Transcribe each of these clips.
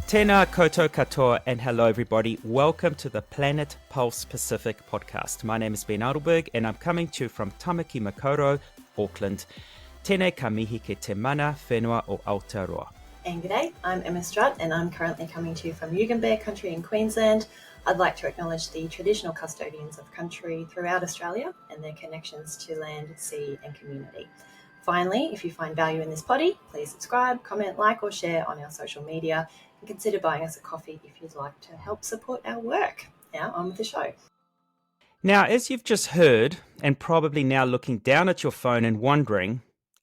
Tēnā koutou katoa and hello everybody. Welcome to the Planet Pulse Pacific podcast. My name is Ben Adelberg and I'm coming to you from Tamaki Makaurau, Auckland. Tēnei ka mihi ke te mana whenua o Aotearoa. And g'day, I'm Emma Strutt and I'm currently coming to you from Yugambeh country in Queensland. I'd like to acknowledge the traditional custodians of country throughout Australia and their connections to land, sea and community. Finally, if you find value in this poddy, please subscribe, comment, like or share on our social media and consider buying us a coffee if you'd like to help support our work. Now on with the show. Now, as you've just heard, and probably now looking down at your phone and wondering,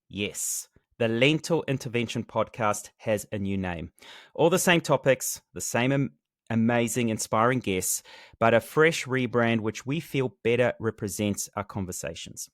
yes, the Lentil Intervention podcast has a new name. All the same topics, the same amazing, inspiring guests, but a fresh rebrand which we feel better represents our conversations.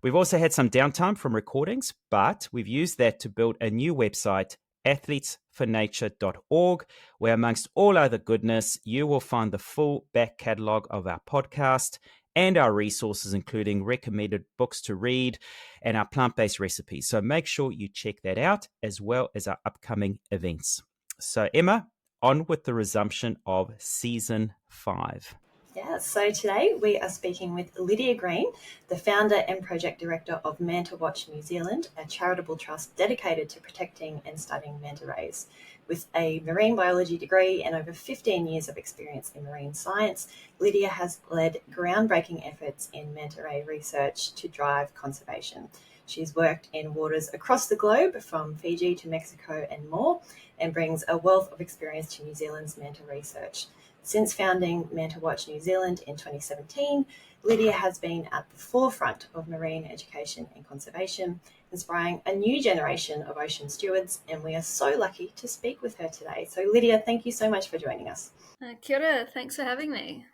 We've also had some downtime from recordings, but we've used that to build a new website, athletesfornature.org, where amongst all other goodness, you will find the full back catalogue of our podcast and our resources, including recommended books to read and our plant-based recipes. So make sure you check that out, as well as our upcoming events. So Emma, on with the resumption of Season 5. Yeah, so today we are speaking with Lydia Green, the founder and project director of Manta Watch New Zealand, a charitable trust dedicated to protecting and studying manta rays. With a marine biology degree and over 15 years of experience in marine science, Lydia has led groundbreaking efforts in manta ray research to drive conservation. She's worked in waters across the globe, from Fiji to Mexico and more, and brings a wealth of experience to New Zealand's manta research. Since founding Manta Watch New Zealand in 2017, Lydia has been at the forefront of marine education and conservation, inspiring a new generation of ocean stewards, and we are so lucky to speak with her today. So Lydia, thank you so much for joining us. Kia ora, thanks for having me.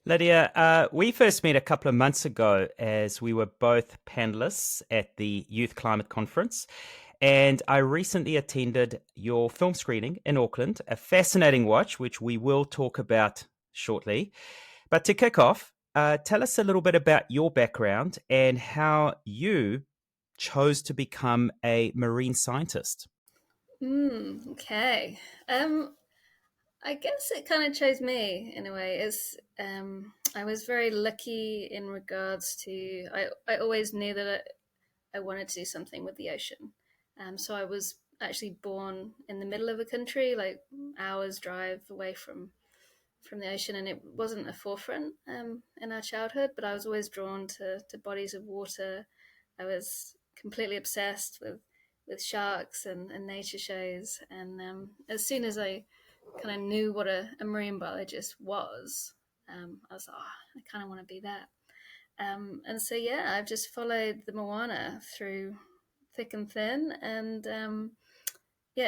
Lydia, we first met a couple of months ago as we were both panelists at the Youth Climate Conference. And I recently attended your film screening in Auckland, a fascinating watch, which we will talk about shortly. But to kick off, tell us a little bit about your background and how you chose to become a marine scientist. Okay. I guess it kind of chose me in a way. I was very lucky in regards to, I always knew that I wanted to do something with the ocean. So I was actually born in the middle of a country, like hours drive away from the ocean, and it wasn't a forefront in our childhood, but I was always drawn to bodies of water. I was completely obsessed with sharks and nature shows, and as soon as I kind of knew what a marine biologist was, I was like, I kind of want to be that. And so, yeah, I've just followed the Moana through thick and thin, and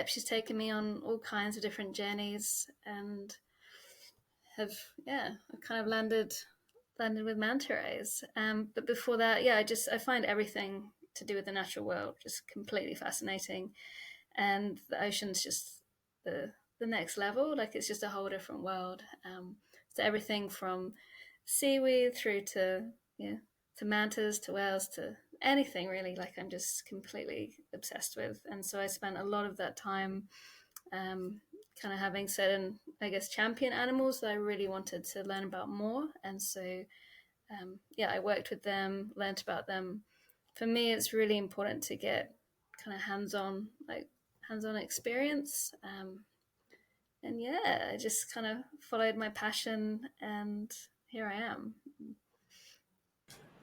she's taken me on all kinds of different journeys, and I've kind of landed with manta rays. But before that, I find everything to do with the natural world just completely fascinating, and the ocean's just the next level. Like, it's just a whole different world. So everything from seaweed through to mantas to whales to anything really, like, I'm just completely obsessed with. And so I spent a lot of that time kind of having certain, I guess, champion animals that I really wanted to learn about more. And so I worked with them, learned about them. For me, it's really important to get kind of hands-on experience. I just kind of followed my passion, and here I am.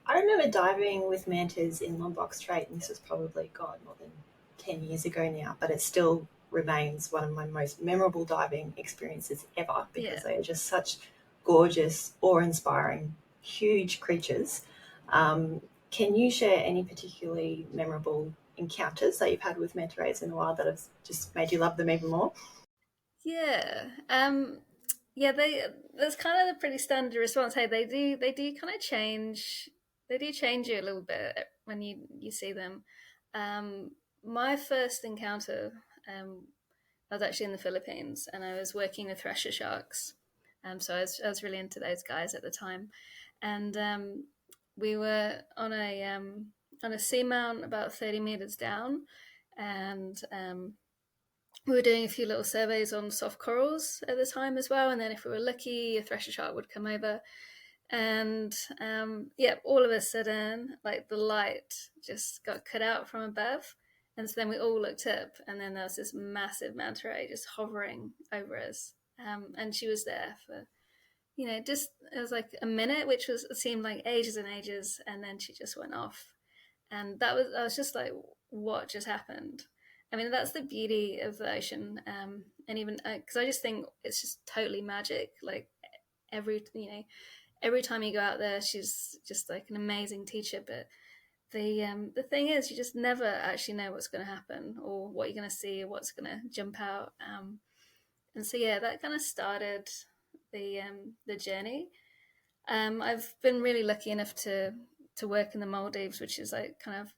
I remember diving with mantas in Lombok Strait, and this was probably, more than 10 years ago now, but it still remains one of my most memorable diving experiences ever, because they are just such gorgeous, awe-inspiring, huge creatures. Can you share any particularly memorable encounters that you've had with manta rays in the wild that have just made you love them even more? That's kind of a pretty standard response. Hey, they do kind of change. They do change you a little bit when you see them. My first encounter, I was actually in the Philippines, and I was working with thresher sharks. So I was really into those guys at the time, and we were on a seamount about 30 meters down, and we were doing a few little surveys on soft corals at the time as well. And then if we were lucky, a thresher shark would come over. And all of a sudden, like the light just got cut out from above. And so then we all looked up, and then there was this massive manta ray just hovering over us. And she was there for, just it was like a minute, which seemed like ages and ages. And then she just went off. And I was just like, what just happened? I mean, that's the beauty of the ocean. And even because I just think it's just totally magic. Like every time you go out there, she's just like an amazing teacher. But the thing is, you just never actually know what's going to happen, or what you're going to see, or what's going to jump out. And so that kind of started the journey. I've been really lucky enough to work in the Maldives, which is like kind of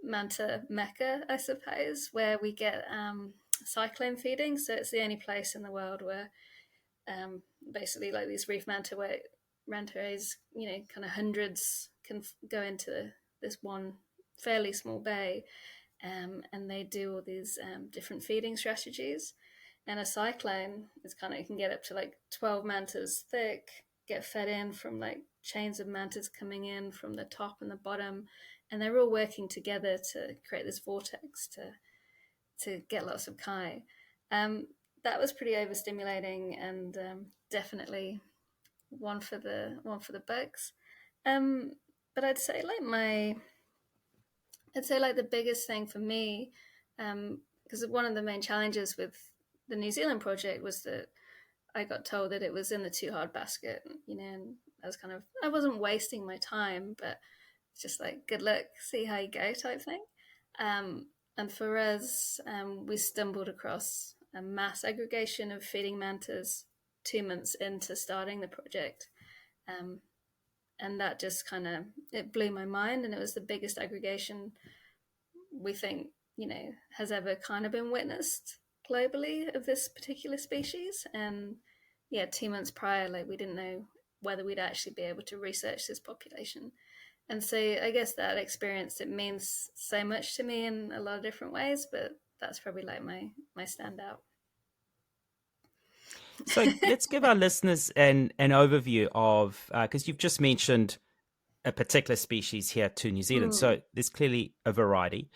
manta mecca, I suppose, where we get cyclone feeding. So it's the only place in the world where basically like these reef manta rays, kind of hundreds can go into this one fairly small bay, and they do all these different feeding strategies. And a cyclone is it can get up to like 12 mantas thick, get fed in from like chains of mantas coming in from the top and the bottom, and they're all working together to create this vortex to get lots of kai. That was pretty overstimulating, and definitely one for the books. But I'd say the biggest thing for me, because one of the main challenges with the New Zealand project was that I got told that it was in the too hard basket, and I wasn't wasting my time, but it's just like, good luck, see how you go type thing. And for us, we stumbled across a mass aggregation of feeding mantas 2 months into starting the project. And that just it blew my mind, and it was the biggest aggregation we think, has ever been witnessed globally of this particular species. And 2 months prior, like, we didn't know whether we'd actually be able to research this population. And so I guess that experience, it means so much to me in a lot of different ways, but that's probably like my standout. So let's give our listeners an overview of, because you've just mentioned a particular species here to New Zealand. So there's clearly a variety.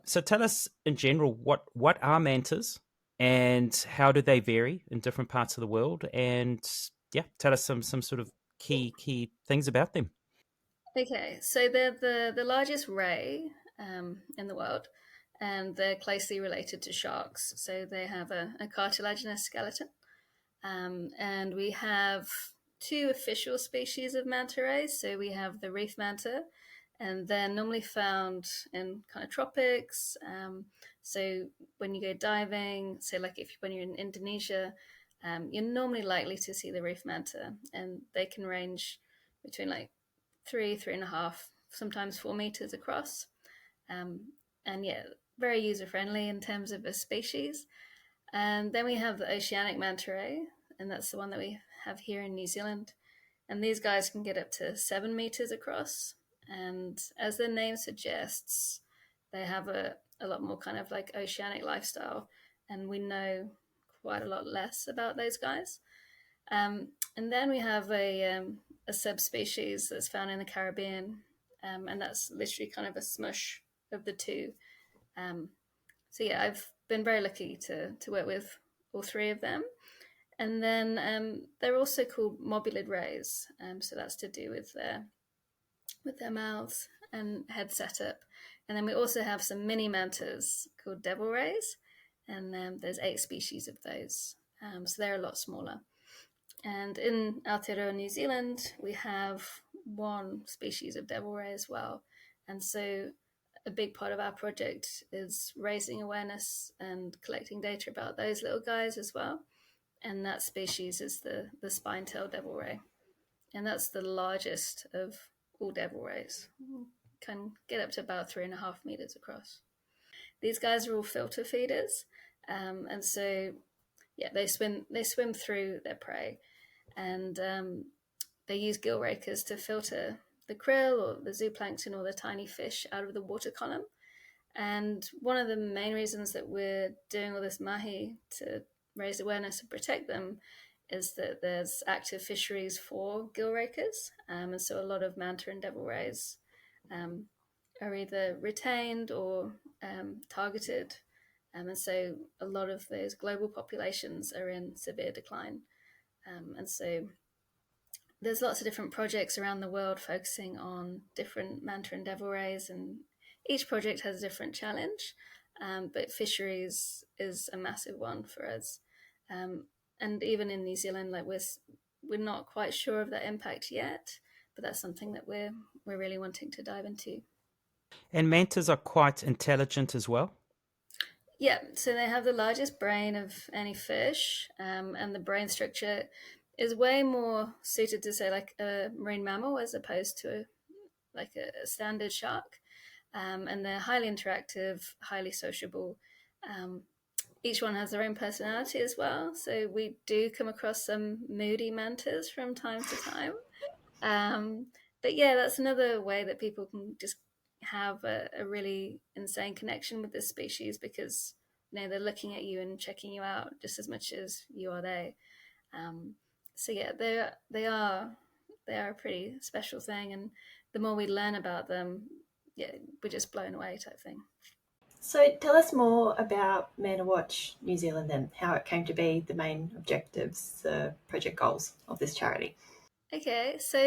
So tell us in general, what are mantas, and how do they vary in different parts of the world? And tell us some sort of key things about them. Okay, so they're the largest ray in the world, and they're closely related to sharks. So they have a cartilaginous skeleton. And we have 2 official species of manta rays. So we have the reef manta, and they're normally found in kind of tropics. So when you go diving, so like when you're in Indonesia, you're normally likely to see the reef manta, and they can range between like 3.5, sometimes 4 meters across. And very user friendly in terms of a species. And then we have the oceanic manta ray, and that's the one that we have here in New Zealand. And these guys can get up to 7 meters across. And as their name suggests, they have a lot more kind of like oceanic lifestyle, and we know quite a lot less about those guys. And then we have a subspecies that's found in the Caribbean, and that's literally kind of a smush of the two. So I've been very lucky to work with all 3 of them. And then they're also called mobulid rays. So that's to do with their mouths and head setup. And then we also have some mini mantas called devil rays, and there's 8 species of those. So they're a lot smaller. And in Aotearoa, New Zealand, we have 1 species of devil ray as well. And so a big part of our project is raising awareness and collecting data about those little guys as well. And that species is the spine-tailed devil ray. And that's the largest of all devil rays. Can get up to about 3.5 meters across. These guys are all filter feeders. And so, they swim through their prey, and they use gill rakers to filter the krill or the zooplankton or the tiny fish out of the water column. And one of the main reasons that we're doing all this mahi to raise awareness and protect them is that there's active fisheries for gill rakers. And so a lot of manta and devil rays are either retained or targeted. And so a lot of those global populations are in severe decline. And so there's lots of different projects around the world focusing on different manta and devil rays, and each project has a different challenge. But fisheries is a massive one for us. And even in New Zealand, like we're not quite sure of that impact yet, but that's something that we're really wanting to dive into. And mantas are quite intelligent as well. Yeah, so they have the largest brain of any fish, and the brain structure is way more suited to, say, like a marine mammal as opposed to a standard shark. And they're highly interactive, highly sociable. Each one has their own personality as well. So we do come across some moody mantas from time to time. But yeah, that's another way that people can just have a really insane connection with this species, because they're looking at you and checking you out just as much as you are they. So yeah, they are a pretty special thing, and the more we learn about them, yeah, we're just blown away type thing. So tell us more about Manta Watch New Zealand and how it came to be, the main objectives, the project goals of this charity. Okay, so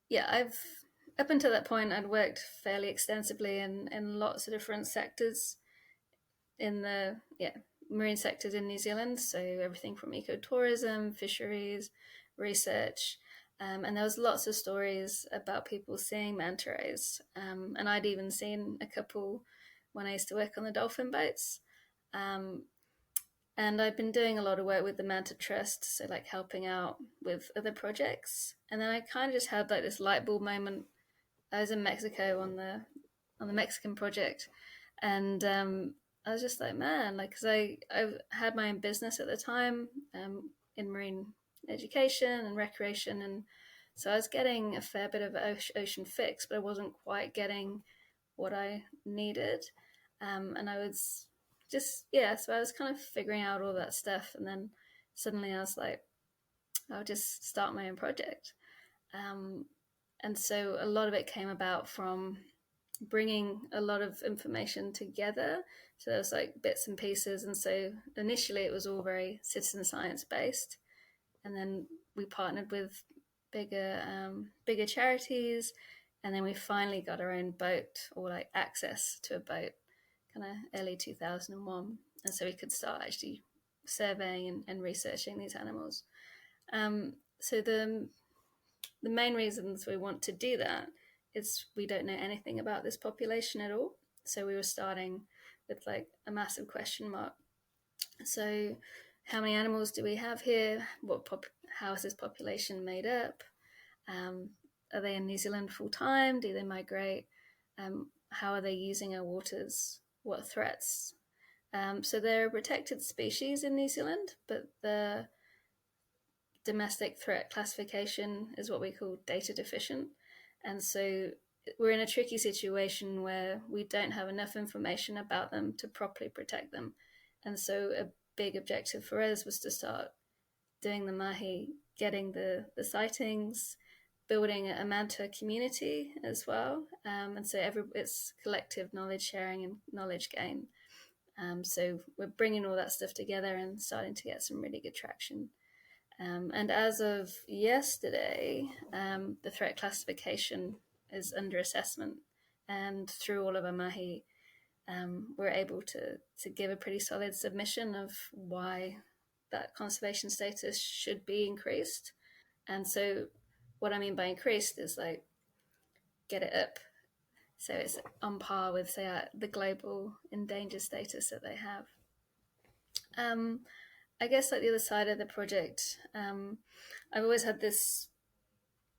yeah, I've up until that point I'd worked fairly extensively in lots of different sectors in the marine sectors in New Zealand. So everything from ecotourism, fisheries, research, and there was lots of stories about people seeing manta rays. And I'd even seen a couple when I used to work on the dolphin boats. Um, and I've been doing a lot of work with the Manta Trust, so like helping out with other projects. And then I kind of just had like this light bulb moment. I was in Mexico on the Mexican project, and I was just like, man, like, because I had my own business at the time, in marine education and recreation, and so I was getting a fair bit of ocean fix, but I wasn't quite getting what I needed, and I was just so I was kind of figuring out all that stuff, and then suddenly I was like, I'll just start my own project, um, and so a lot of it came about from bringing a lot of information together. So there was like bits and pieces, and so initially it was all very citizen science based, and then we partnered with bigger charities, and then we finally got our own boat, or like access to a boat, kind of early 2001, and so we could start actually surveying and researching these animals. So the main reasons we want to do that is we don't know anything about this population at all. So we were starting with like a massive question mark. So how many animals do we have here? How is this population made up? Are they in New Zealand full time? Do they migrate? How are they using our waters? What threats? So they're a protected species in New Zealand, but the domestic threat classification is what we call data deficient. And so we're in a tricky situation where we don't have enough information about them to properly protect them. And so a big objective for us was to start doing the mahi, getting the sightings, building a manta community as well. And so it's collective knowledge sharing and knowledge gain. So we're bringing all that stuff together and starting to get some really good traction. And as of yesterday, the threat classification is under assessment. And through all of our mahi, we're able to give a pretty solid submission of why that conservation status should be increased. And so what I mean by increased is like get it up. So it's on par with, say, the global endangered status that they have. I guess like the other side of the project, I've always had this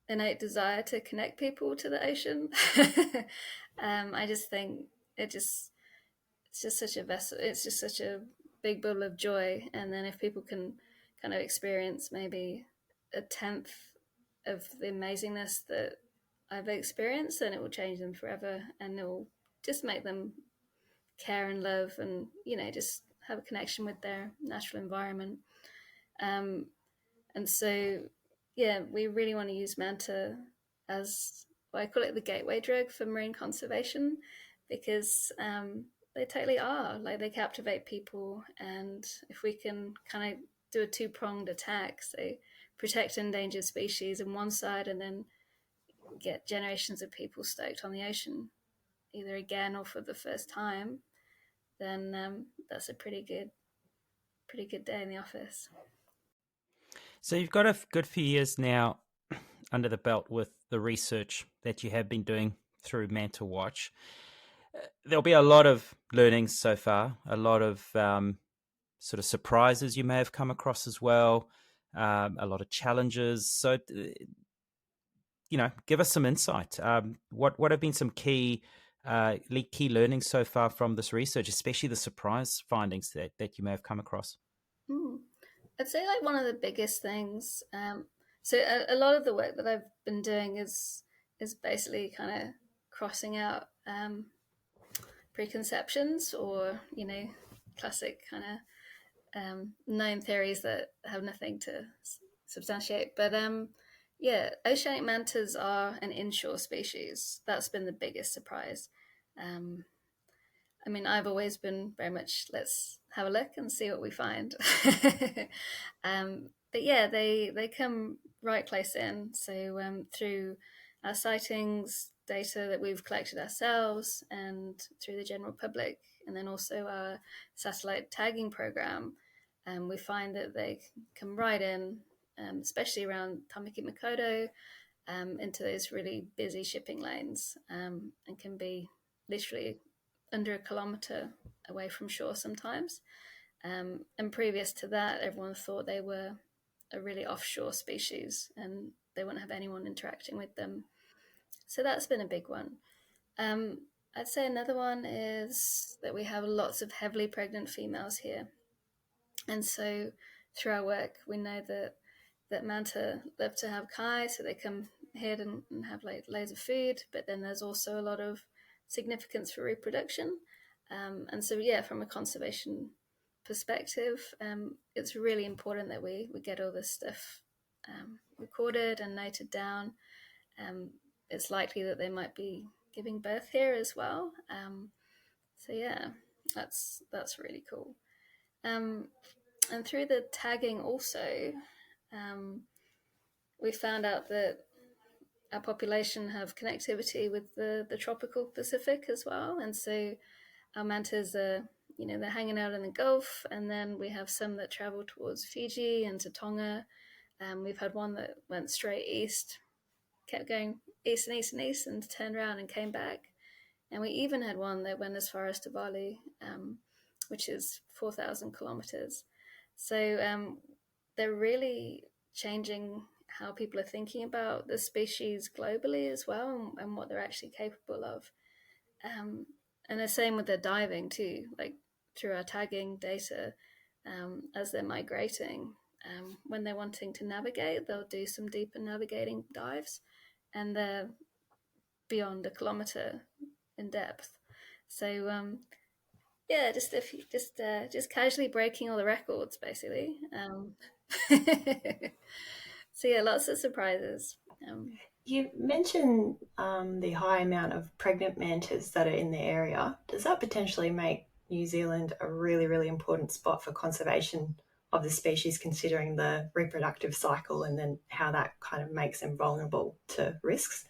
innate desire to connect people to the ocean. I just think it's just such a vessel. It's just such a big bubble of joy. And then if people can kind of experience maybe a tenth of the amazingness that I've experienced, and it will change them forever, and it will just make them care and love, and just have a connection with their natural environment. Um, and so, yeah, we really want to use Manta as, well, I call it the gateway drug for marine conservation, because they totally are. Like, they captivate people, and if we can kind of do a two-pronged attack, so protect endangered species on one side, and then get generations of people stoked on the ocean, either again or for the first time, then that's a pretty good day in the office. So you've got a good few years now under the belt with the research that you have been doing through Manta Watch. There'll be a lot of learnings so far, a lot of sort of surprises you may have come across as well, a lot of challenges. So, give us some insight. What have been some key learnings so far from this research, especially the surprise findings that you may have come across? I'd say like one of the biggest things. So a lot of the work that I've been doing is basically kind of crossing out preconceptions, or classic kind of known theories that have nothing to substantiate. But yeah, oceanic mantas are an inshore species. That's been the biggest surprise. I mean, I've always been very much, let's have a look and see what we find. But yeah, they come right close in. So through our sightings, data that we've collected ourselves, and through the general public, and then also our satellite tagging program, we find that they come right in, especially around Tamaki Makaurau, into those really busy shipping lanes, and can be literally under a kilometre away from shore sometimes. And previous to that, everyone thought they were a really offshore species and they wouldn't have anyone interacting with them. So that's been a big one. I'd say another one is that we have lots of heavily pregnant females here. And so through our work, we know that manta love to have kai, so they come here and have like loads of food, but then there's also a lot of significance for reproduction. And so, yeah, from a conservation perspective, it's really important that we get all this stuff recorded and noted down. It's likely that they might be giving birth here as well. So yeah, that's really cool. And through the tagging also, we found out that our population have connectivity with the tropical Pacific as well. And so our mantas are, they're hanging out in the Gulf, and then we have some that travel towards Fiji and to Tonga. We've had one that went straight east, kept going east and east and east, and turned around and came back. And we even had one that went as far as to Bali, which is 4,000 kilometers. So they're really changing how people are thinking about the species globally as well, and what they're actually capable of. And the same with their diving too, like through our tagging data, as they're migrating. When they're wanting to navigate, they'll do some deeper navigating dives, and they're beyond a kilometer in depth. So yeah, just casually breaking all the records, basically. So yeah, lots of surprises. You mentioned the high amount of pregnant mantas that are in the area. Does that potentially make New Zealand a really, really important spot for conservation of the species, considering the reproductive cycle and then how that kind of makes them vulnerable to risks?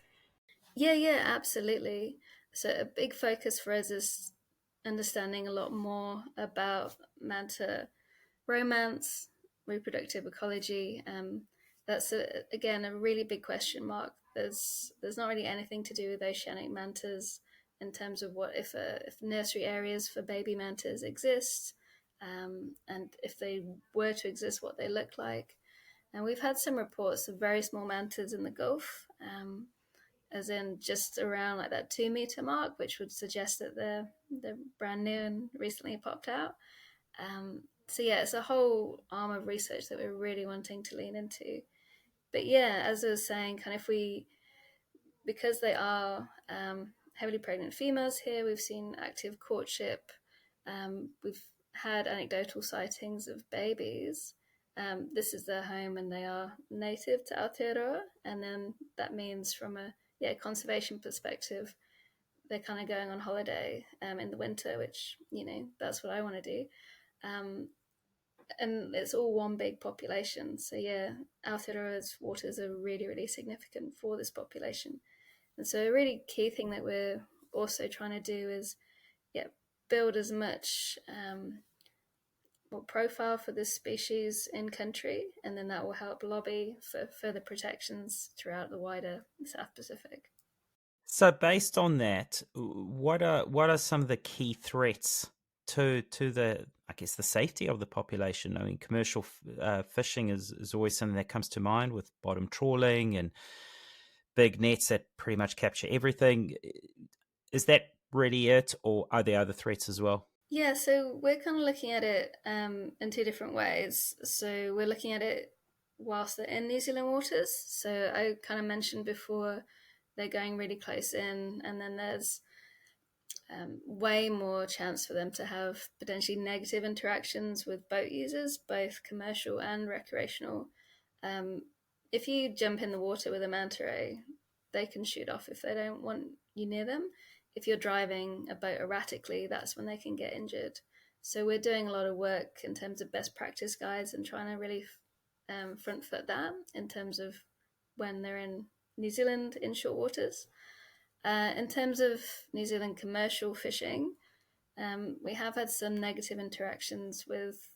Yeah, absolutely. So a big focus for us is understanding a lot more about manta romance, reproductive ecology. That's again a really big question mark. There's not really anything to do with oceanic mantas in terms of what if nursery areas for baby mantas exist, and if they were to exist, what they look like. And we've had some reports of very small mantas in the Gulf, as in just around like that 2 meter mark, which would suggest that they're brand new and recently popped out. So yeah, it's a whole arm of research that we're really wanting to lean into. But yeah, as I was saying, kind of because they are heavily pregnant females here, we've seen active courtship. We've had anecdotal sightings of babies. This is their home and they are native to Aotearoa. And then that means from a conservation perspective, they're kind of going on holiday in the winter, which, that's what I want to do. And it's all one big population. So yeah, Aotearoa's waters are really, really significant for this population. And so a really key thing that we're also trying to do is build as much profile for this species in country, and then that will help lobby for further protections throughout the wider South Pacific. So, based on that, what are some of the key threats to the, I guess, the safety of the population? I mean, commercial fishing is always something that comes to mind, with bottom trawling and big nets that pretty much capture everything. Is that really it, or are there other threats as well? Yeah, so we're kind of looking at it in two different ways. So we're looking at it whilst they're in New Zealand waters. So I kind of mentioned before they're going really close in, and then there's way more chance for them to have potentially negative interactions with boat users, both commercial and recreational. If you jump in the water with a manta ray, they can shoot off if they don't want you near them. If you're driving a boat erratically, that's when they can get injured. So we're doing a lot of work in terms of best practice guides and trying to really front foot that in terms of when they're in New Zealand in short waters. In terms of New Zealand commercial fishing, we have had some negative interactions with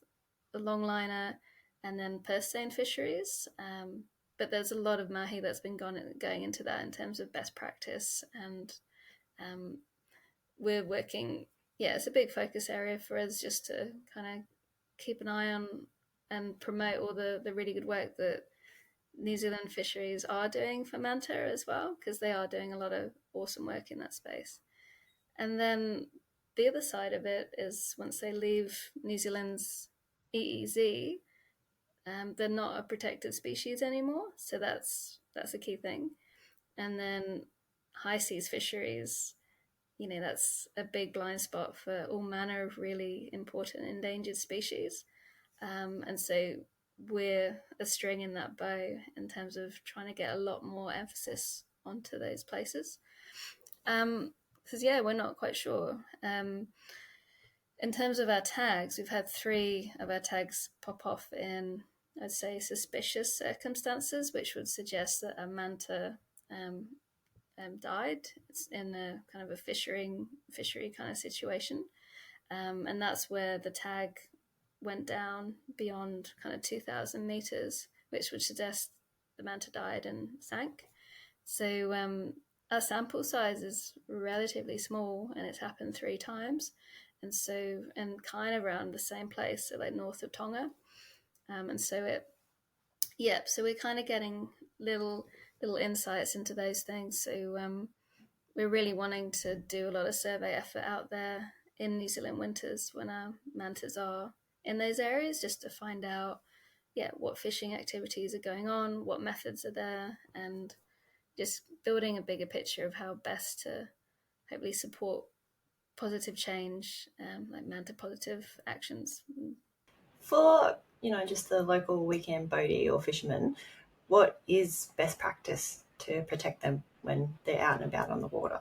the longliner and then purse seine fisheries. But there's a lot of mahi that's been going into that in terms of best practice, and we're working. Yeah, it's a big focus area for us just to kind of keep an eye on and promote all the really good work that New Zealand fisheries are doing for manta as well, because they are doing a lot of awesome work in that space. And then the other side of it is once they leave New Zealand's EEZ, they're not a protected species anymore. So that's a key thing. And then high seas fisheries, that's a big blind spot for all manner of really important endangered species. And so we're a string in that bow in terms of trying to get a lot more emphasis onto those places. Because we're not quite sure. In terms of our tags, we've had 3 of our tags pop off in, I'd say, suspicious circumstances, which would suggest that a manta died. It's in a kind of a fishery kind of situation. And that's where the tag went down beyond kind of 2,000 meters, which would suggest the manta died and sank. So our sample size is relatively small, and it's happened 3 times. And so, and kind of around the same place, so like north of Tonga. And so so we're kind of getting little insights into those things. So we're really wanting to do a lot of survey effort out there in New Zealand winters when our mantas are in those areas, just to find out, what fishing activities are going on, what methods are there, and just building a bigger picture of how best to hopefully support positive change, like manta positive actions. For, just the local weekend boatie or fisherman, what is best practice to protect them when they're out and about on the water?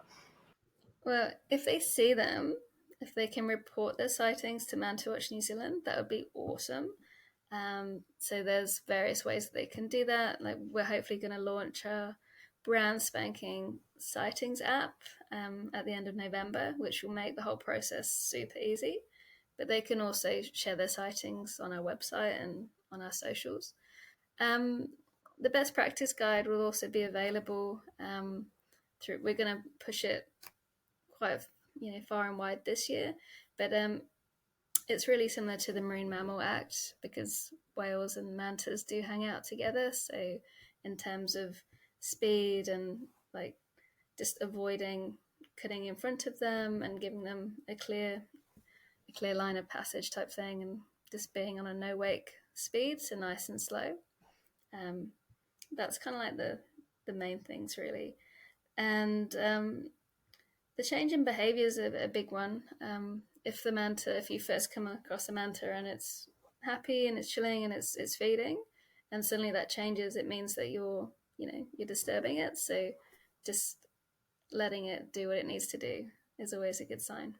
Well, if they see them, if they can report their sightings to Manta Watch New Zealand, that would be awesome. So there's various ways that they can do that. Like, we're hopefully going to launch a brand spanking sightings app at the end of November, which will make the whole process super easy. But they can also share their sightings on our website and on our socials. The best practice guide will also be available through. We're going to push it quite far and wide this year, but it's really similar to the Marine Mammal Act, because whales and mantas do hang out together. So in terms of speed and like just avoiding cutting in front of them and giving them a clear line of passage type thing, and just being on a no wake speed, so nice and slow. that's kind of like the main things really. And the change in behavior is a big one. If you first come across a manta and it's happy and it's chilling and it's feeding, and suddenly that changes, it means that you're disturbing it. So just letting it do what it needs to do is always a good sign.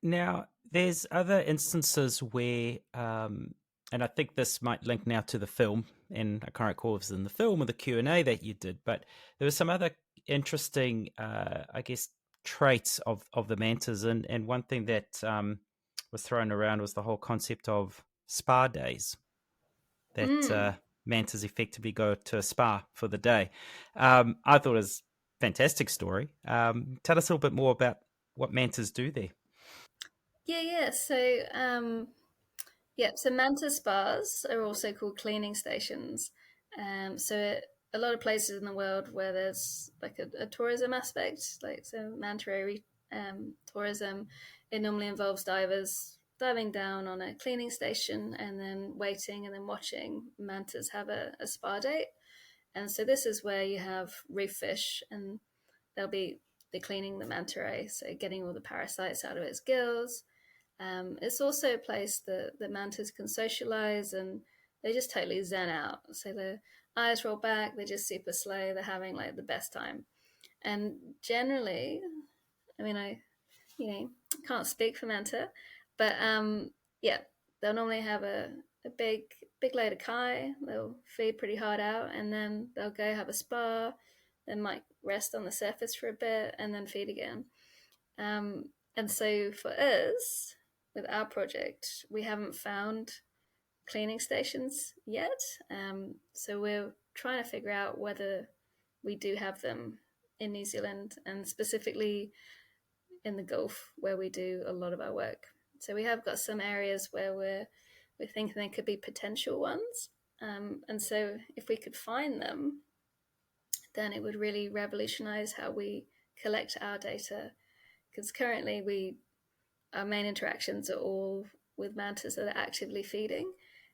Now, there's other instances where, and I think this might link now to the film, and I can't recall if it was in the film or the Q&A that you did, but there were some other interesting, I guess, traits of the mantas, and one thing that was thrown around was the whole concept of spa days, that mantas effectively go to a spa for the day. I thought it was a fantastic story. Tell us a little bit more about what mantas do there. Yeah. So manta spas are also called cleaning stations. A lot of places in the world where there's like a tourism aspect, like so manta tourism, it normally involves divers diving down on a cleaning station and then waiting and then watching mantas have a spa date. And so this is where you have reef fish, and they're cleaning the manta ray, so getting all the parasites out of its gills. It's also a place that the mantas can socialize, and they just totally zen out. So the eyes roll back, they're just super slow, they're having like the best time. And generally, I mean, can't speak for manta, but yeah, they'll normally have a big load of kai. They'll feed pretty hard out, and then they'll go have a spa. They might rest on the surface for a bit, and then feed again. Um, and so for us, with our project, we haven't found cleaning stations yet. So we're trying to figure out whether we do have them in New Zealand, and specifically in the Gulf, where we do a lot of our work. So we have got some areas where we're thinking there could be potential ones. And so if we could find them, then it would really revolutionize how we collect our data. Because currently our main interactions are all with mantas that are actively feeding,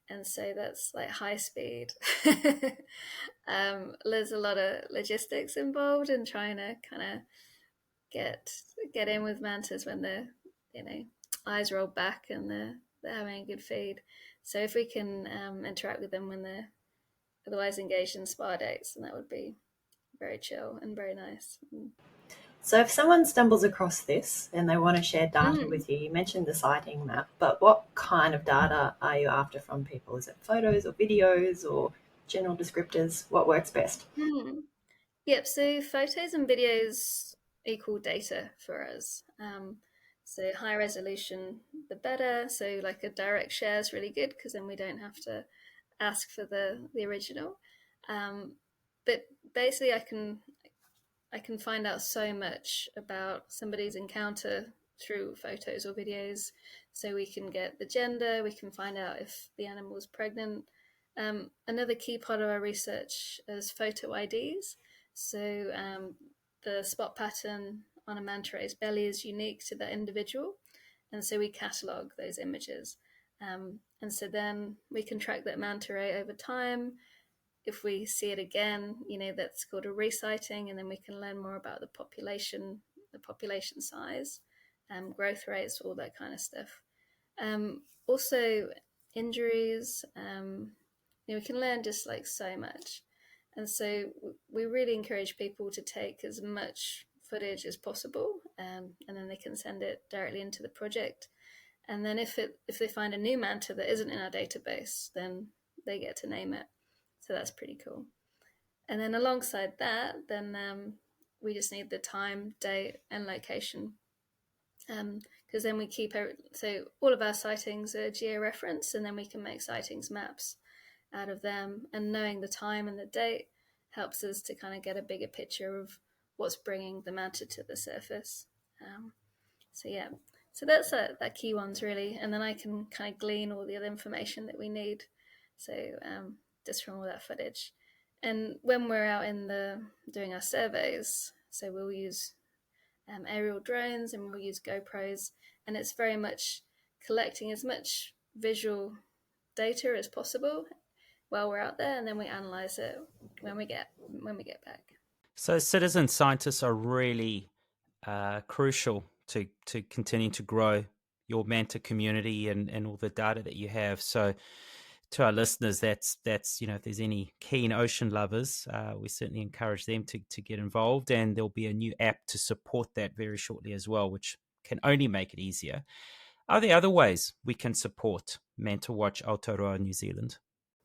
and so that's like high speed. There's a lot of logistics involved in trying to kind of get in with mantas when they're you know eyes rolled back and they're having a good feed. So if we can interact with them when they're otherwise engaged in spa dates, then that would be very chill and very nice. So if someone stumbles across this and they want to share data with you, you mentioned the sighting map, but what kind of data are you after from people? Is it photos or videos or general descriptors? What works best? Yep, so photos and videos equal data for us. So high resolution, the better. So like a direct share is really good because then we don't have to ask for the original. But basically, I can find out so much about somebody's encounter through photos or videos. So we can get the gender, we can find out if the animal is pregnant. Another key part of our research is photo IDs. So the spot pattern on a manta ray's belly is unique to that individual, and so we catalogue those images. And so then we can track that manta ray over time. If we see it again, that's called a resighting, and then we can learn more about the population size, growth rates, all that kind of stuff. Also, injuries. We can learn just like so much, and so we really encourage people to take as much footage as possible, and then they can send it directly into the project. And then if they find a new manta that isn't in our database, then they get to name it. So that's pretty cool. And then alongside that, then we just need the time, date, and location. Because then we so all of our sightings are geo-referenced, and then we can make sightings maps out of them. And knowing the time and the date helps us to kind of get a bigger picture of what's bringing the manta to the surface. So that's that key ones really, and then I can kind of glean all the other information that we need. So just from all that footage, and when we're out doing our surveys, so we'll use aerial drones and we'll use GoPros, and it's very much collecting as much visual data as possible, while we're out there, and then we analyze it when we get back. So citizen scientists are really crucial to continue to grow your Manta community and all the data that you have. So to our listeners, that's if there's any keen ocean lovers, we certainly encourage them to get involved, and there'll be a new app to support that very shortly as well, which can only make it easier. Are there other ways we can support Manta Watch Aotearoa New Zealand?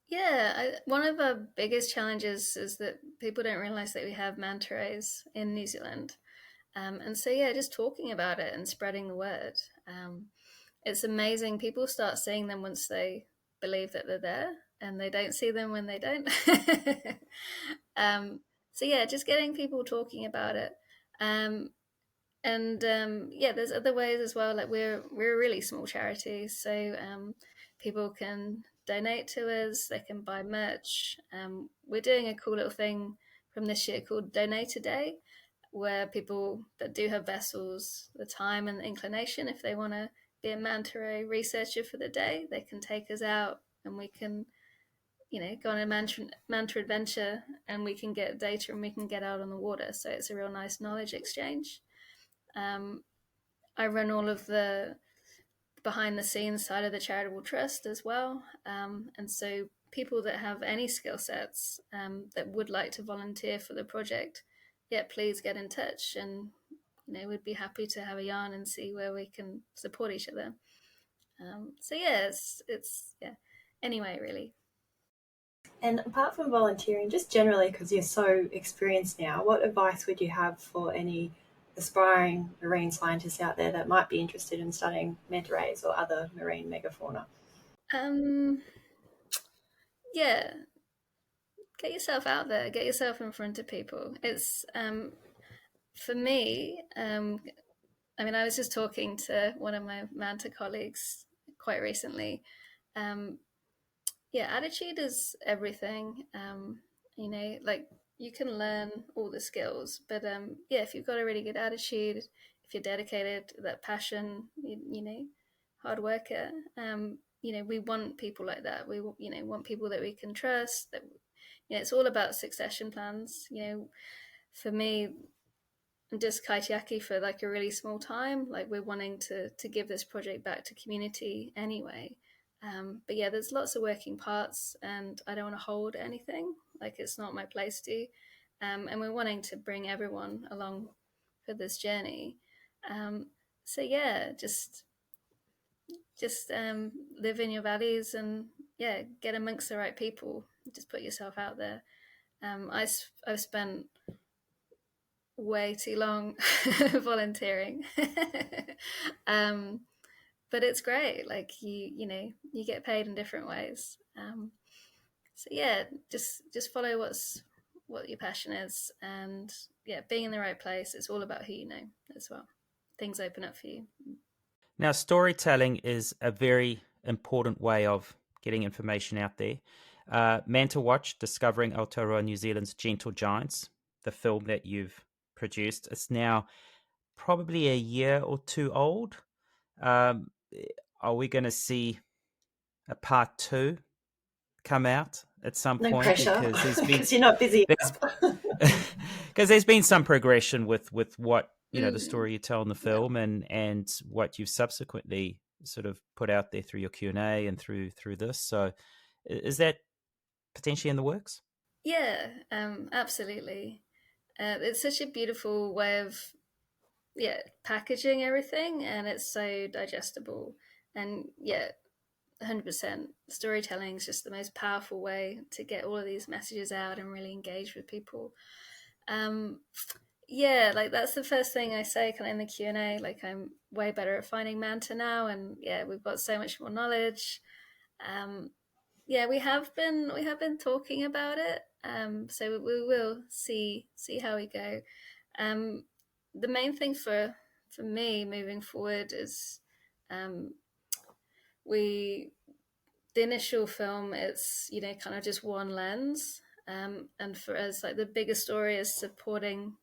Yeah, one of our biggest challenges is that people don't realise that we have manta rays in New Zealand. And so, yeah, just talking about it and spreading the word. It's amazing. People start seeing them once they believe that they're there, and they don't see them when they don't. So, yeah, just getting people talking about it. Yeah, there's other ways as well. Like we're a really small charity, so people can donate to us. They can buy merch. We're doing a cool little thing from this year called Donate a Day, where people that do have vessels, the time and the inclination, if they want to be a manta ray researcher for the day, they can take us out and we can, go on a manta adventure, and we can get data and we can get out on the water. So it's a real nice knowledge exchange. Um, I run all of the behind the scenes side of the charitable trust as well. And so people that have any skill sets that would like to volunteer for the project, yeah, please get in touch, and we'd be happy to have a yarn and see where we can support each other. So yeah, it's yeah. Anyway, really. And apart from volunteering, just generally, because you're so experienced now, what advice would you have for any aspiring marine scientists out there that might be interested in studying manta rays or other marine megafauna? Um, yeah, get yourself out there, get yourself in front of people. It's for me. I mean, I was just talking to one of my Manta colleagues quite recently. Um, yeah, attitude is everything. Like you can learn all the skills, but yeah, if you've got a really good attitude, if you're dedicated, that passion, hard worker, we want people like that. We want people that we can trust. That it's all about succession plans. For me, just kaitiaki for like a really small time. Like we're wanting to give this project back to community anyway. But yeah, there's lots of working parts, and I don't want to hold anything. Like it's not my place to. And we're wanting to bring everyone along for this journey. Um, so yeah, just live in your values, and yeah, get amongst the right people. Just put yourself out there. I've spent way too long volunteering. um, but it's great. Like you get paid in different ways. So yeah, just follow what your passion is, and yeah, being in the right place. It's all about who you know as well. Things open up for you. Now, storytelling is a very important way of getting information out there. Manta Watch, Discovering Aotearoa New Zealand's Gentle Giants, the film that you've produced, it's now probably a year or two old. Um, are we going to see a part two come out at some No point? pressure, Because there's been because you're not busy enough. because there's been some progression with what the Mm, story you tell in the yeah. film and what you've subsequently sort of put out there through your Q&A and through this. So is that potentially in the works? Yeah, absolutely. It's such a beautiful way of packaging everything, and it's so digestible. And yeah, 100%. Storytelling is just the most powerful way to get all of these messages out and really engage with people. Um, yeah, like that's the first thing I say kind of in the Q&A. Like I'm way better at finding manta now, and yeah, we've got so much more knowledge. Um, yeah, we have been talking about it. So we will see how we go. Um, the main thing for me moving forward is um, we the initial film, it's kind of just one lens, and for us, like the bigger story is supporting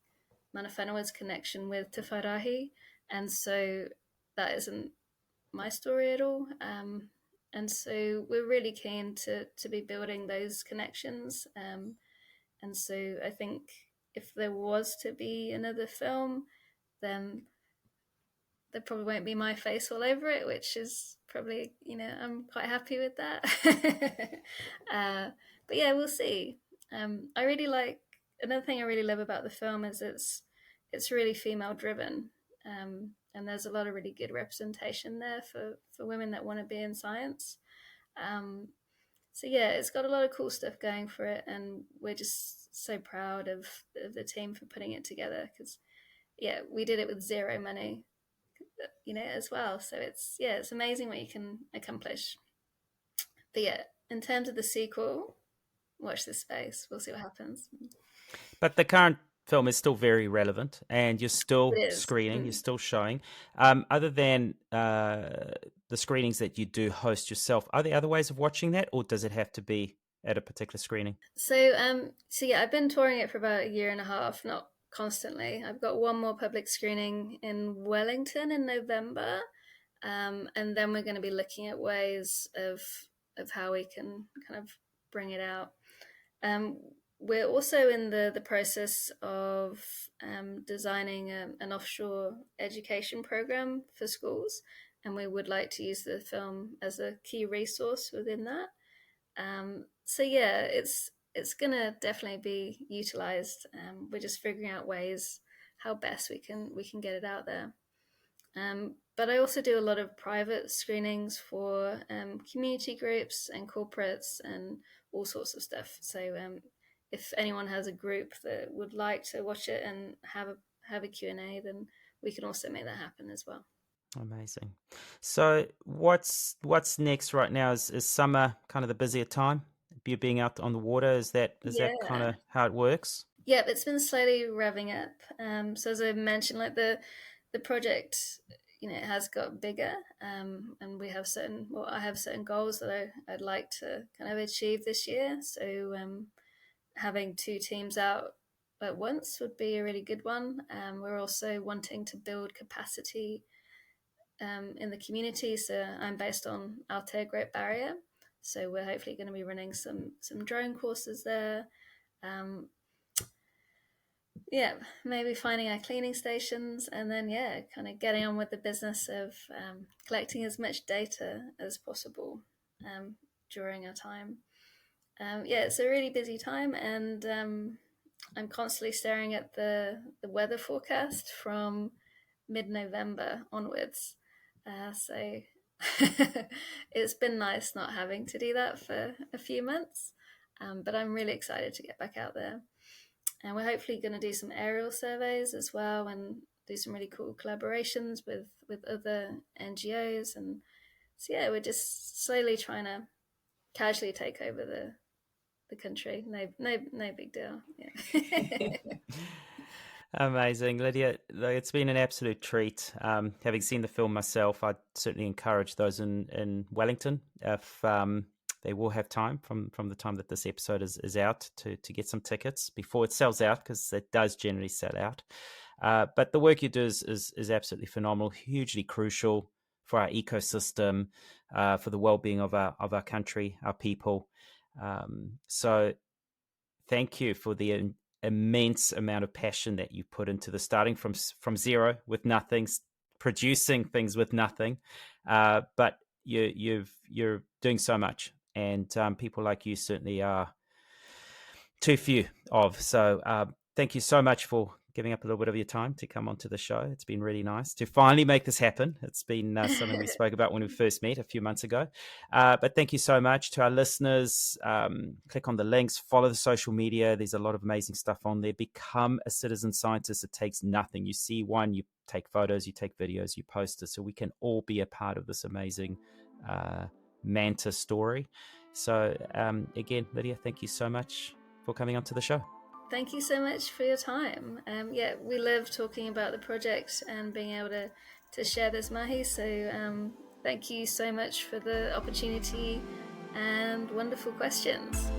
Mana Whenua's connection with Te Wharahi, and so that isn't my story at all. And so we're really keen to be building those connections. And so I think if there was to be another film, then there probably won't be my face all over it, which is probably, I'm quite happy with that. But yeah, we'll see. I really like, another thing I really love about the film is it's really female driven. And there's a lot of really good representation there for women that want to be in science. So yeah, it's got a lot of cool stuff going for it, and we're just so proud of the team for putting it together, because yeah, we did it with zero money, as well. So it's amazing what you can accomplish. But yeah, in terms of the sequel, watch this space. We'll see what happens. But the current film is still very relevant, and you're It still is. screening, you're still showing. Other than the screenings that you do host yourself, are there other ways of watching that, or does it have to be at a particular screening? So yeah, I've been touring it for about a year and a half, not constantly. I've got one more public screening in Wellington in November, and then we're going to be looking at ways of how we can kind of bring it out. We're also in the process of designing an offshore education program for schools, and we would like to use the film as a key resource within that. So yeah, it's gonna definitely be utilized. We're just figuring out ways how best we can get it out there. But I also do a lot of private screenings for community groups and corporates and all sorts of stuff. So if anyone has a group that would like to watch it and have a Q&A, then we can also make that happen as well. Amazing. So what's next right now? Is summer kind of the busier time? You being out on the water, is that kind Yeah. of how it works? Yeah, it's been slowly revving up. So as I mentioned, like the project, it has got bigger, and I have certain goals that I'd like to kind of achieve this year. So having two teams out at once would be a really good one. We're also wanting to build capacity in the community. So I'm based on Aotearoa Great Barrier, so we're hopefully going to be running some drone courses there. Yeah, maybe finding our cleaning stations, and then kind of getting on with the business of collecting as much data as possible during our time. It's a really busy time, and I'm constantly staring at the weather forecast from mid-November onwards. So it's been nice not having to do that for a few months, but I'm really excited to get back out there. And we're hopefully going to do some aerial surveys as well, and do some really cool collaborations with other NGOs. And so we're just slowly trying to casually take over the country. No big deal. Yeah. Amazing, Lydia. It's been an absolute treat. Having seen the film myself, I'd certainly encourage those in Wellington, if they will have time from the time that this episode is out, to get some tickets before it sells out, because it does generally sell out. But the work you do is absolutely phenomenal, hugely crucial for our ecosystem, for the well-being of our country, our people. So thank you for the immense amount of passion that you put into the starting from zero with nothing, producing things with nothing, but you're doing so much, and people like you certainly are too few of. So thank you so much for giving up a little bit of your time to come onto the show. It's been really nice to finally make this happen. It's been something we spoke about when we first met a few months ago. But thank you so much to our listeners. Click on the links, follow the social media. There's a lot of amazing stuff on there. Become a citizen scientist. It takes nothing. You see one, you take photos, you take videos, you post it, so we can all be a part of this amazing Manta story. So again, Lydia, thank you so much for coming onto the show. Thank you so much for your time. We love talking about the project and being able to share this mahi. So thank you so much for the opportunity and wonderful questions.